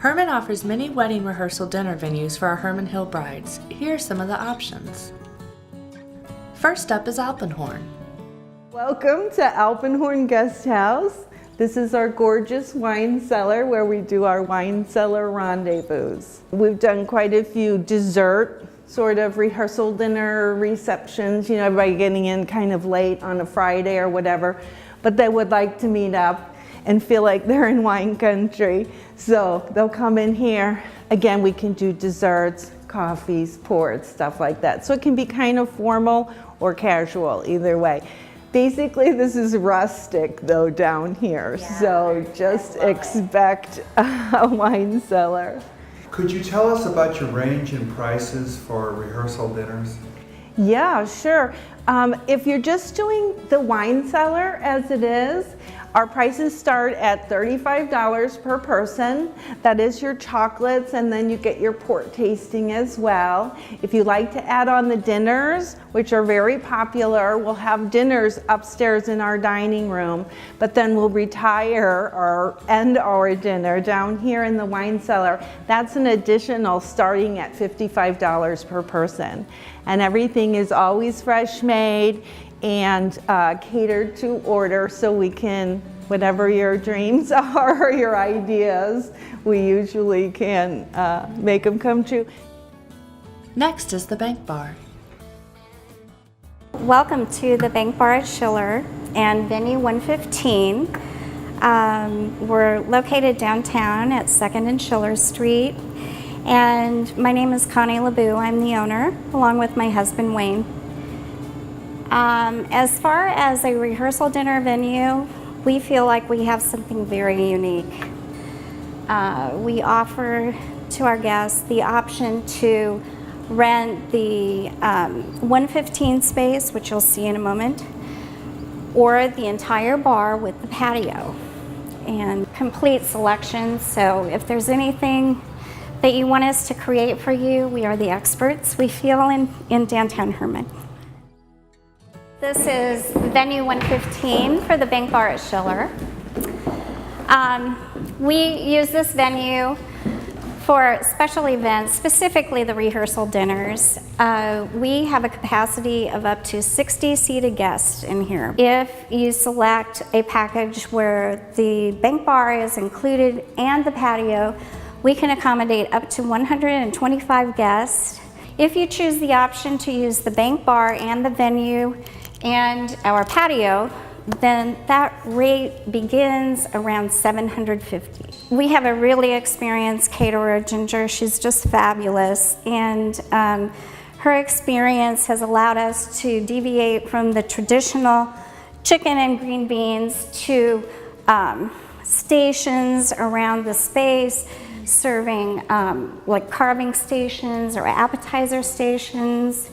Hermann offers many wedding rehearsal dinner venues for our Hermann Hill brides. Here are some of the options. First up is Alpenhorn. Welcome to Alpenhorn Guest House. This is our gorgeous wine cellar where we do our wine cellar rendezvous. We've done quite a few dessert sort of rehearsal dinner receptions, you know, everybody getting in kind of late on a Friday or whatever, but they would like to meet up and feel like they're in wine country. So they'll come in here. Again, we can do desserts, coffees, ports, stuff like that. So it can be kind of formal or casual, either way. Basically, this is rustic though down here, so just expect a wine cellar. Could you tell us about your range in prices for rehearsal dinners? Yeah, sure. If you're just doing the wine cellar as it is, our prices start at $35 per person. That is your chocolates, and then you get your port tasting as well. If you like to add on the dinners, which are very popular, we'll have dinners upstairs in our dining room, but then we'll retire or end our dinner down here in the wine cellar. That's an additional starting at $55 per person. And everything is always fresh made and catered to order, so we can, whatever your dreams are or your ideas, we usually can make them come true. Next is the Bank Bar. Welcome to the Bank Bar at Schiller and Venue 115. We're located downtown at 2nd and Schiller Street. And my name is Connie LeBou. I'm the owner, along with my husband, Wayne. As far as a rehearsal dinner venue, we feel like we have something very unique. We offer to our guests the option to rent the 115 space, which you'll see in a moment, or the entire bar with the patio and complete selection. So if there's anything that you want us to create for you, we are the experts, we feel, in downtown Hermann. This is Venue 115 for the Bank Bar at Schiller. We use this venue for special events, specifically the rehearsal dinners. We have a capacity of up to 60 seated guests in here. If you select a package where the Bank Bar is included and the patio, we can accommodate up to 125 guests. If you choose the option to use the Bank Bar and the venue and our patio, then that rate begins around $750. We have a really experienced caterer, Ginger. She's just fabulous, and her experience has allowed us to deviate from the traditional chicken and green beans to stations around the space, serving like carving stations or appetizer stations,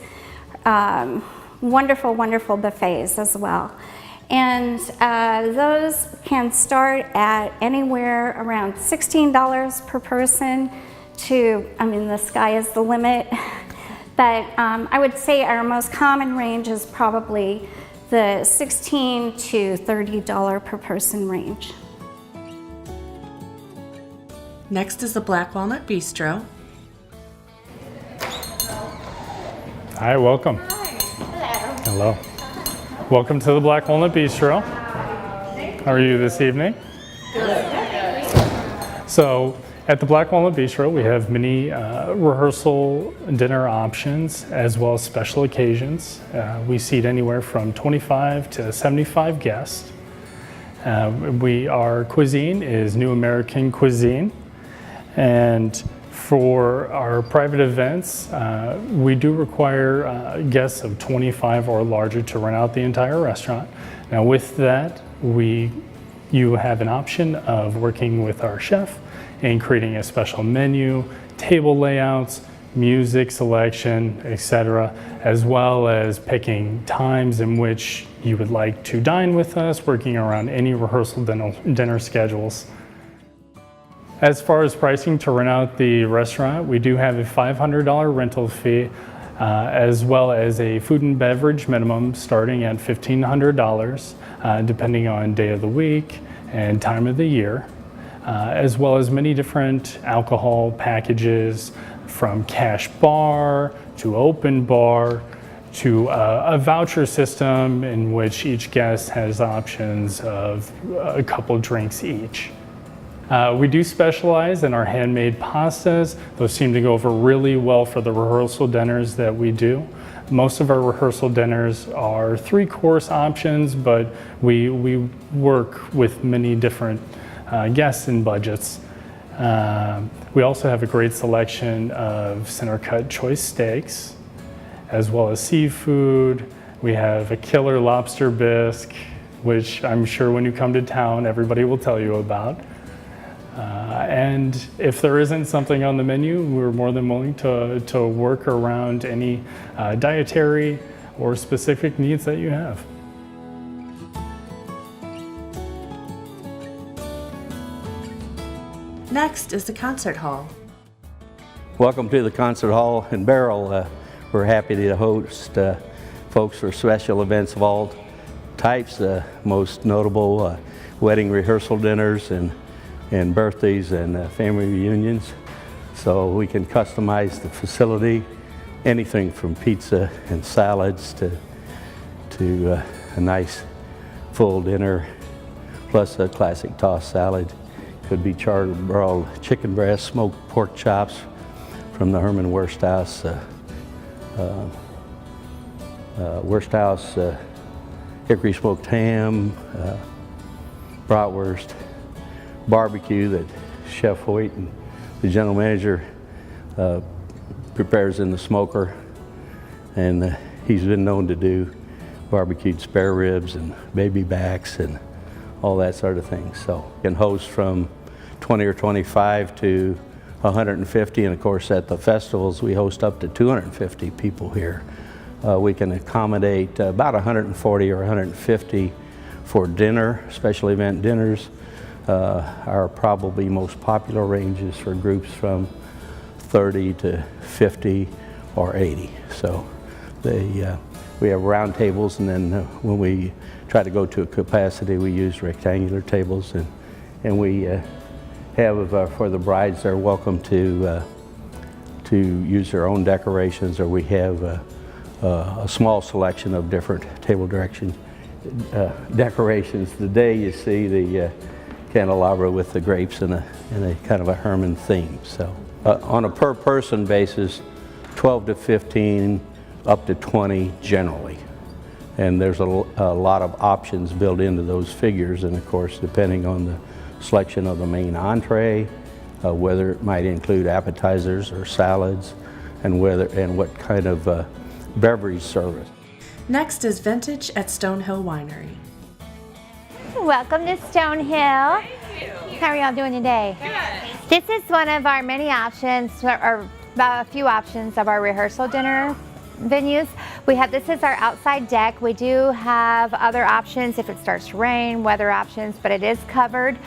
wonderful, wonderful buffets as well. And those can start at anywhere around $16 per person to, I mean, the sky is the limit. But I would say our most common range is probably the $16 to $30 per person range. Next is the Black Walnut Bistro. Hi, welcome. Hi. Hello. Welcome to the Black Walnut Bistro. How are you this evening? Good. So at the Black Walnut Bistro, we have many rehearsal dinner options as well as special occasions. We seat anywhere from 25 to 75 guests. Our cuisine is New American cuisine. And for our private events, we do require guests of 25 or larger to rent out the entire restaurant. Now with that, you have an option of working with our chef and creating a special menu, table layouts, music selection, etc., as well as picking times in which you would like to dine with us, working around any rehearsal dinner schedules. As far as pricing to rent out the restaurant, we do have a $500 rental fee, as well as a food and beverage minimum starting at $1,500, depending on day of the week and time of the year. as well as many different alcohol packages, from cash bar to open bar to a voucher system in which each guest has options of a couple drinks each. We do specialize in our handmade pastas. Those seem to go over really well for the rehearsal dinners that we do. Most of our rehearsal dinners are 3-course options, but we work with many different guests and budgets. We also have a great selection of center cut choice steaks, as well as seafood. We have a killer lobster bisque, which I'm sure when you come to town, everybody will tell you about. And if there isn't something on the menu, we're more than willing to work around any dietary or specific needs that you have. Next is the concert hall. Welcome to the concert hall in Beryl. We're happy to host folks for special events of all types, most notable wedding rehearsal dinners and birthdays and family reunions. So we can customize the facility, anything from pizza and salads to a nice full dinner, plus a classic tossed salad. Could be charred broiled chicken breast, smoked pork chops from the Hermann Wursthaus, hickory smoked ham, bratwurst, barbecue that Chef Hoyt and the general manager prepares in the smoker, and he's been known to do barbecued spare ribs and baby backs and all that sort of thing. So you can host from 20 or 25 to 150, and of course at the festivals we host up to 250 people here. We can accommodate about 140 or 150 for dinner, special event dinners. Our probably most popular ranges for groups from 30 to 50 or 80. So we have round tables, and then when we try to go to a capacity, we use rectangular tables, and we have for the brides, they're welcome to use their own decorations, or we have a small selection of different table decorations. Today you see the candelabra with the grapes and a kind of a Hermann theme. So on a per person basis, 12 to 15, up to 20 generally. And there's a lot of options built into those figures, and of course depending on the selection of the main entree, whether it might include appetizers or salads, and what kind of beverage service. Next is Vintage at Stonehill Winery. Welcome to Stonehill. How are y'all doing today? Good. This is one of our many options, or a few options of our rehearsal dinner venues. This is our outside deck. We do have other options if it starts to rain, weather options, but it is covered.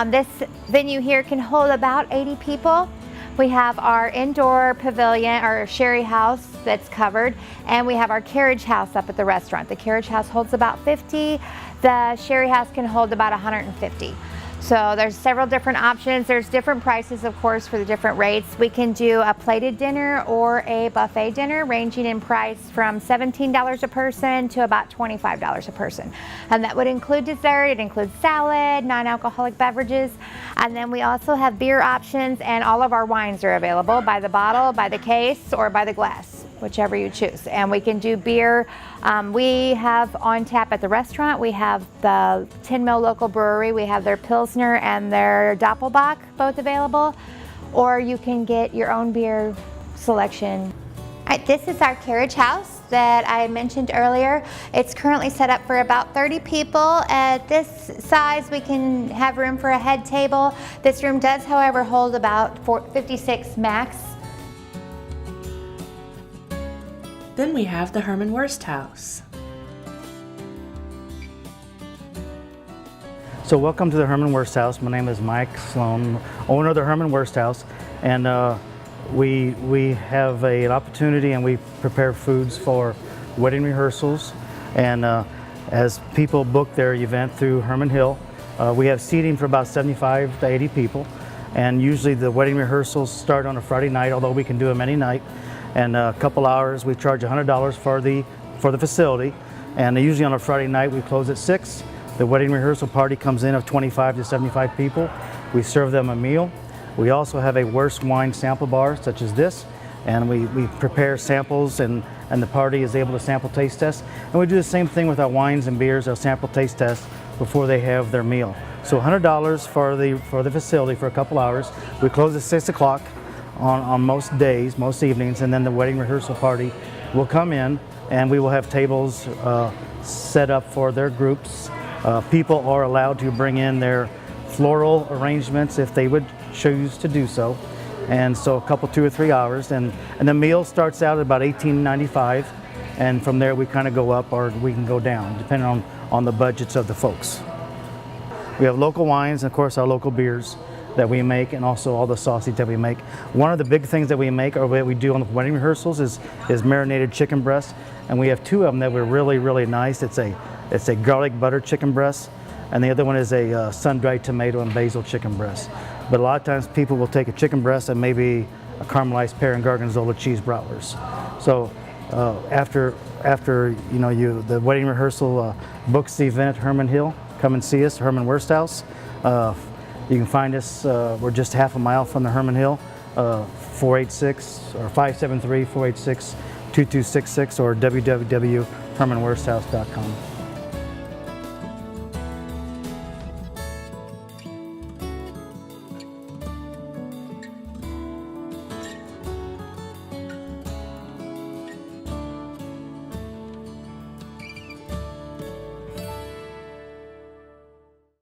This venue here can hold about 80 people. We have our indoor pavilion, our sherry house that's covered, and we have our carriage house up at the restaurant. The carriage house holds about 50. The sherry house can hold about 150. So there's several different options. There's different prices, of course, for the different rates. We can do a plated dinner or a buffet dinner, ranging in price from $17 a person to about $25 a person. And that would include dessert, it includes salad, non-alcoholic beverages. And then we also have beer options, and all of our wines are available by the bottle, by the case, or by the glass, whichever you choose. And we can do beer. We have on tap at the restaurant, we have the 10 Mill Local Brewery, we have their Pilsner and their Doppelbock both available, or you can get your own beer selection. All right, this is our carriage house that I mentioned earlier. It's currently set up for about 30 people. At this size, we can have room for a head table. This room does, however, hold about 56 max. Then we have the Hermann Wursthaus. So welcome to the Hermann Wursthaus. My name is Mike Sloan, owner of the Hermann Wursthaus, and we have an opportunity, and we prepare foods for wedding rehearsals, and as people book their event through Hermann Hill, We have seating for about 75 to 80 people, and usually the wedding rehearsals start on a Friday night, although we can do them any night. And a couple hours, we charge $100 for the facility, and usually on a Friday night we close at 6. The wedding rehearsal party comes in of 25 to 75 people. We serve them a meal. We also have a worst wine sample bar such as this, and we prepare samples, and the party is able to sample taste test. And we do the same thing with our wines and beers, our sample taste test before they have their meal. So $100 for the facility for a couple hours. We close at 6 o'clock on most days, most evenings, and then the wedding rehearsal party will come in, and we will have tables set up for their groups. People are allowed to bring in their floral arrangements if they would choose to do so. And so a couple, 2 or 3 hours, and the meal starts out at about $18.95, and from there we kind of go up or we can go down depending on the budgets of the folks. We have local wines and of course our local beers that we make, and also all the sausage that we make. One of the big things that we make, or that we do on the wedding rehearsals, is marinated chicken breast, and we have 2 of them that were really nice. It's a garlic butter chicken breast, and the other one is a sun-dried tomato and basil chicken breast. But a lot of times people will take a chicken breast and maybe a caramelized pear and gorgonzola cheese bratwurst. So after the wedding rehearsal books the event at Hermann Hill, come and see us, Hermann Wursthaus. You can find us, we're just half a mile from the Hermann Hill, 573-486-2266 or www.hermannwursthaus.com.